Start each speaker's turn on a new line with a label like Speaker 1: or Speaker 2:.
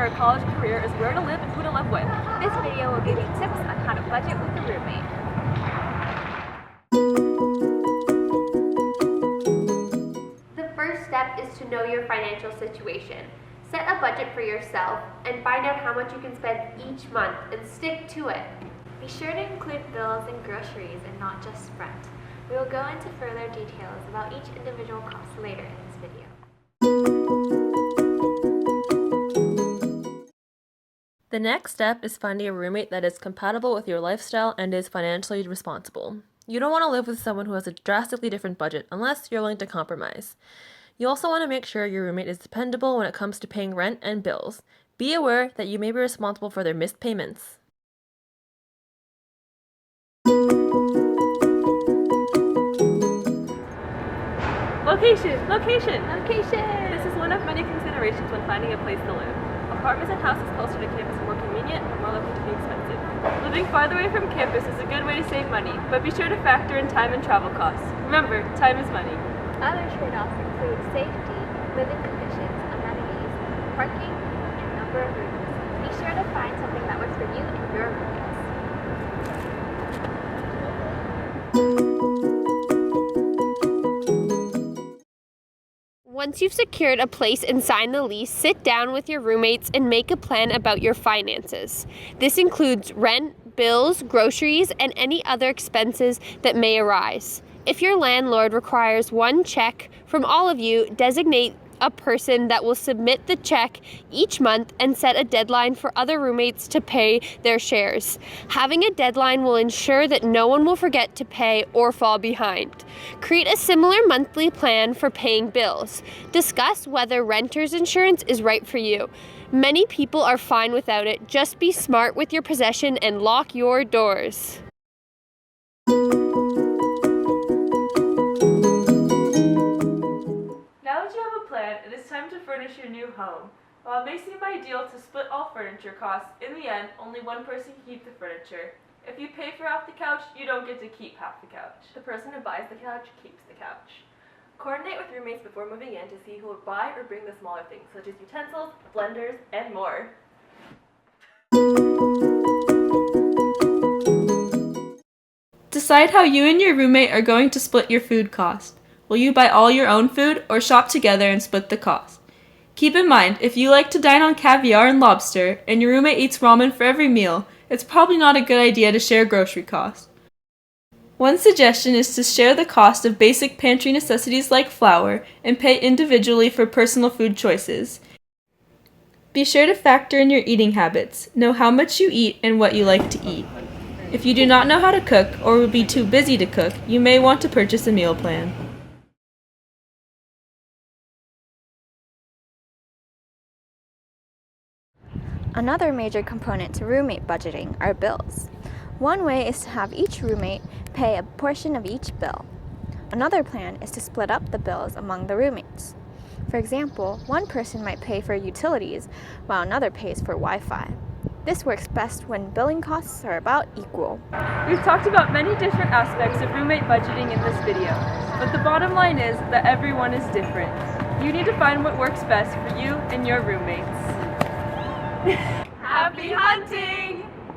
Speaker 1: a college career is where to live and who to live with.
Speaker 2: This video will give you tips on how to budget with a roommate. The first step is to know your financial situation. Set a budget for yourself and find out how much you can spend each month and stick to it.
Speaker 3: Be sure to include bills and groceries and not just rent. We will go into further details about each individual cost later in this video.
Speaker 1: The next step is finding a roommate that is compatible with your lifestyle and is financially responsible. You don't want to live with someone who has a drastically different budget unless you're willing to compromise. You also want to make sure your roommate is dependable when it comes to paying rent and bills. Be aware that you may be responsible for their missed payments. Location! This is one of many considerations when finding a place to live. Apartments and houses closer to campus are more convenient and more likely to be expensive. Living farther away from campus is a good way to save money, but be sure to factor in time and travel costs. Remember, time is money.
Speaker 3: Other trade-offs include safety, living conditions, amenities, parking, and number of rooms. Be sure to find something that works for you and your roommates.
Speaker 2: Once you've secured a place and signed the lease, sit down with your roommates and make a plan about your finances. This includes rent, bills, groceries, and any other expenses that may arise. If your landlord requires one check from all of you, designate a person that will submit the check each month and set a deadline for other roommates to pay their shares. Having a deadline will ensure that no one will forget to pay or fall behind. Create a similar monthly plan for paying bills. Discuss whether renter's insurance is right for you. Many people are fine without it. Just be smart with your possession and lock your doors.
Speaker 1: It is time to furnish your new home. While it may seem ideal to split all furniture costs, in the end, only one person can keep the furniture. If you pay for half the couch, you don't get to keep half the couch. The person who buys the couch keeps the couch. Coordinate with roommates before moving in to see who will buy or bring the smaller things, such as utensils, blenders, and more. Decide how you and your roommate are going to split your food cost. Will you buy all your own food or shop together and split the cost? Keep in mind, if you like to dine on caviar and lobster and your roommate eats ramen for every meal, it's probably not a good idea to share grocery costs. One suggestion is to share the cost of basic pantry necessities like flour and pay individually for personal food choices. Be sure to factor in your eating habits. Know how much you eat and what you like to eat. If you do not know how to cook or will be too busy to cook, you may want to purchase a meal plan.
Speaker 4: Another major component to roommate budgeting are bills. One way is to have each roommate pay a portion of each bill. Another plan is to split up the bills among the roommates. For example, one person might pay for utilities while another pays for Wi-Fi. This works best when billing costs are about equal.
Speaker 1: We've talked about many different aspects of roommate budgeting in this video, but the bottom line is that everyone is different. You need to find what works best for you and your roommates. Happy hunting!